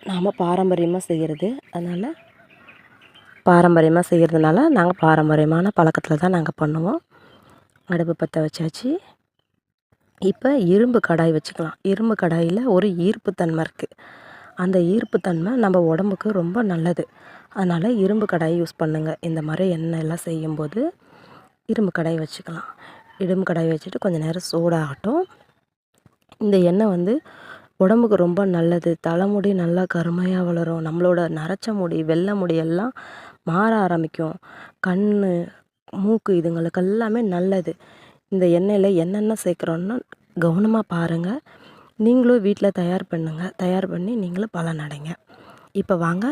நாம் பாரம்பரியமாக செய்கிறது. அதனால் பாரம்பரியமாக செய்கிறதுனால நாங்கள் பாரம்பரியமான பழக்கத்தில் தான் நாங்கள் பண்ணுவோம். அடுப்பு பற்ற வச்சாச்சு. இப்போ இரும்பு கடாய் வச்சுக்கலாம். இரும்பு கடாயில் ஒரு ஈர்ப்புத்தன்மை இருக்குது. அந்த ஈர்ப்புத்தன்மை நம்ம உடம்புக்கு ரொம்ப நல்லது. அதனால் இரும்பு கடாய் யூஸ் பண்ணுங்கள். இந்த மாதிரி எண்ணெய் எல்லாம் செய்யும்போது இரும்பு கடாய் வச்சுக்கலாம். இரும்பு கடாய் வச்சுட்டு கொஞ்சம் நேரம் சூடாகட்டும். இந்த எண்ணெய் உடம்புக்கு ரொம்ப நல்லது. தலைமுடி நல்லா கருமையாக வளரும். நம்மளோட நரைச்ச முடி, வெள்ளை முடி எல்லாம் மாற ஆரம்பிக்கும். கண், மூக்கு இதுங்களுக்கு எல்லாமே நல்லது. இந்த எண்ணெயில் என்னென்ன சேர்க்குறோன்னு கவனமாக பாருங்கள். நீங்களும் வீட்டில் தயார் பண்ணுங்கள். தயார் பண்ணி நீங்களும் பலனடைங்க. இப்போ வாங்க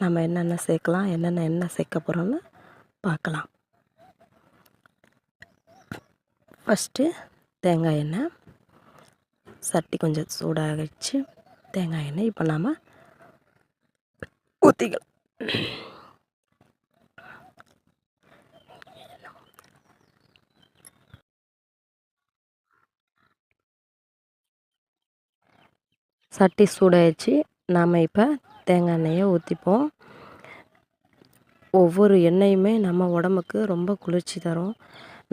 நம்ம என்னென்ன சேர்க்கலாம், என்னென்ன எண்ணெய் சேர்க்க போகிறோன்னு பார்க்கலாம். ஃபஸ்ட்டு தேங்காய் எண்ணெய். சட்டி கொஞ்சம் சூடாகிடுச்சு. தேங்காய் எண்ணெய் இப்போ நாம் ஊற்றிக்கலாம். சட்டி சூடாகிடுச்சு. நாம் இப்போ தேங்காய் எண்ணெயை ஊற்றிப்போம். ஒவ்வொரு எண்ணெயுமே நம்ம உடம்புக்கு ரொம்ப குளிர்ச்சி தரும்.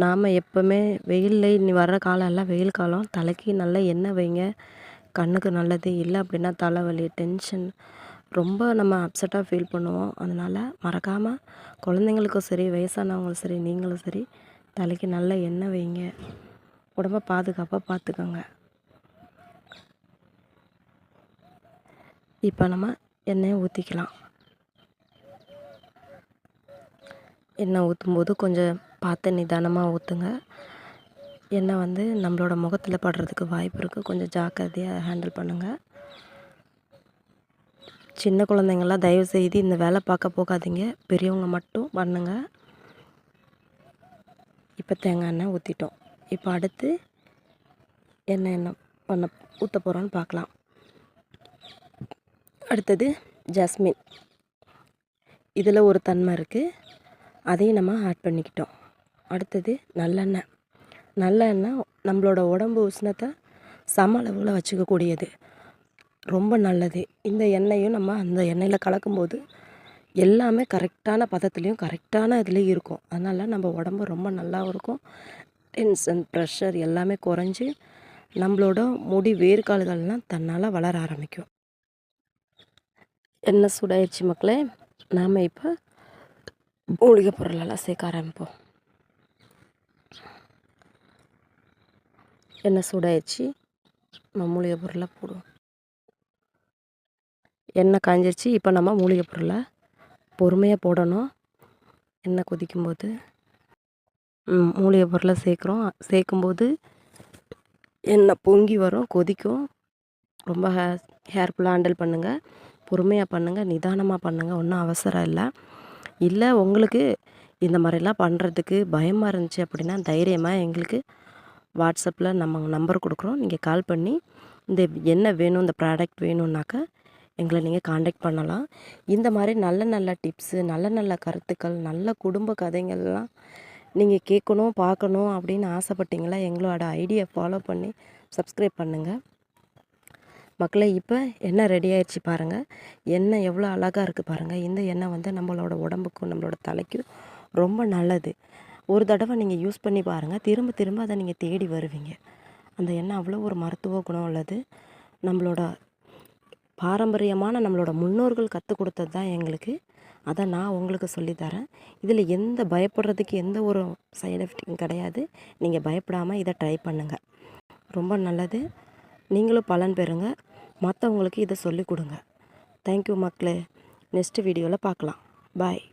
நாம் எப்போவுமே வெயிலில் இனி வர்ற காலம் எல்லாம் வெயில் காலம். தலைக்கு நல்ல எண்ணெய் வைங்க. கண்ணுக்கு நல்லது. இல்லை அப்படின்னா தலைவலி, டென்ஷன், ரொம்ப நம்ம அப்செட்டாக ஃபீல் பண்ணுவோம். அதனால் மறக்காமல் குழந்தைங்களுக்கும் சரி, வயசானவங்களும் சரி, நீங்களும் சரி தலைக்கு நல்ல எண்ணெய் வைங்க. உடம்பை பாதுகாப்பாக பார்த்துக்கோங்க. இப்போ நம்ம எண்ணெயை ஊற்றிக்கலாம். எண்ணெய் ஊற்றும்போது கொஞ்சம் பார்த்து நிதானமாக ஊற்றுங்க. எண்ணெய் நம்மளோட முகத்தில் படுறதுக்கு வாய்ப்பு இருக்குது. கொஞ்சம் ஜாக்கிரதையாக ஹேண்டில் பண்ணுங்கள். சின்ன குழந்தைங்கள்லாம் தயவுசெய்து இந்த வேலை பார்க்க போகாதீங்க. பெரியவங்க மட்டும் பண்ணுங்கள். இப்போ தேங்காய் எண்ணெய் ஊற்றிட்டோம். இப்போ அடுத்து என்ன ஊற்ற போகிறோன்னு பார்க்கலாம். அடுத்தது ஜாஸ்மின். இதில் ஒரு தன்மை இருக்குது. அதையும் நம்ம ஆட் பண்ணிக்கிட்டோம். அடுத்தது நல்லெண்ணெய். நல்லெண்ணெய் நம்மளோட உடம்பு உஷ்ணத்தை சம அளவில் வச்சுக்கக்கூடியது. ரொம்ப நல்லது. இந்த எண்ணெயும் நம்ம அந்த எண்ணெயில் கலக்கும்போது எல்லாமே கரெக்டான பதத்துலேயும் கரெக்டான இதுலேயும் இருக்கும். அதனால் நம்ம உடம்பு ரொம்ப நல்லாவும் இருக்கும். டென்ஷன், ப்ரெஷர் எல்லாமே குறைஞ்சி நம்மளோட முடி வேர்க்கால்கள்லாம் தன்னால் வளர ஆரம்பிக்கும். எண்ணெய் சூடாயிடுச்சு மக்களே. நாம் இப்போ மூலிகை பொருளெல்லாம் சேர்க்க ஆரம்பிப்போம். எண்ணெய் சூடாயிடுச்சு. நம்ம மூலிகை பொருளை போடுவோம். எண்ணெய் காஞ்சிருச்சு. இப்போ நம்ம மூலிகை பொருளை பொறுமையாக போடணும். எண்ணெய் கொதிக்கும்போது மூலிகை பொருளை சேர்க்கும்போது எண்ணெய் பொங்கி வரும், கொதிக்கும். ரொம்ப கேர்ஃபுல்லாக ஹேண்டில் பண்ணுங்கள். பொறுமையாக பண்ணுங்கள், நிதானமாக பண்ணுங்கள். ஒன்றும் அவசரம் இல்லை. உங்களுக்கு இந்த மாதிரிலாம் பண்ணுறதுக்கு பயமாக இருந்துச்சு அப்படின்னா தைரியமாக எங்களுக்கு வாட்ஸ்அப்பில் நம்ம நம்பர் கொடுக்குறோம். நீங்கள் கால் பண்ணி இந்த என்ன வேணும், இந்த ப்ராடக்ட் வேணும்னாக்கா எங்களை நீங்கள் காண்டாக்ட் பண்ணலாம். இந்த மாதிரி நல்ல நல்ல டிப்ஸு, நல்ல நல்ல கருத்துக்கள், நல்ல குடும்ப கதைகள்லாம் நீங்கள் கேட்கணும், பார்க்கணும் அப்படின்னு ஆசைப்பட்டீங்களா, எங்களோட ஐடியை ஃபாலோ பண்ணி சப்ஸ்கிரைப் பண்ணுங்கள். மக்களே, இப்போ எண்ணெய் ரெடி ஆயிடுச்சு பாருங்கள். எண்ணெய் எவ்வளோ அழகாக இருக்குது பாருங்கள். இந்த எண்ணெய் நம்மளோட உடம்புக்கும் நம்மளோட தலைக்கும் ரொம்ப நல்லது. ஒரு தடவை நீங்கள் யூஸ் பண்ணி பாருங்கள். திரும்ப திரும்ப அதை நீங்கள் தேடி வருவீங்க. அந்த எண்ணெய் அவ்வளோ ஒரு மருத்துவ குணம் உள்ளது. நம்மளோட பாரம்பரியமான நம்மளோட முன்னோர்கள் கற்றுக் கொடுத்தது தான் எங்களுக்கு. அதை நான் உங்களுக்கு சொல்லித்தரேன். இதில் எந்த பயப்படுறதுக்கு எந்த ஒரு சைடு எஃபெக்ட்டும் கிடையாது. நீங்கள் பயப்படாமல் இதை ட்ரை பண்ணுங்கள். ரொம்ப நல்லது. நீங்களும் பலன் பெறுங்க. மற்றவங்களுக்கு இதை சொல்லிக் கொடுங்க. தேங்க்யூ மக்களே. நெக்ஸ்ட் வீடியோவில் பார்க்கலாம். பாய்.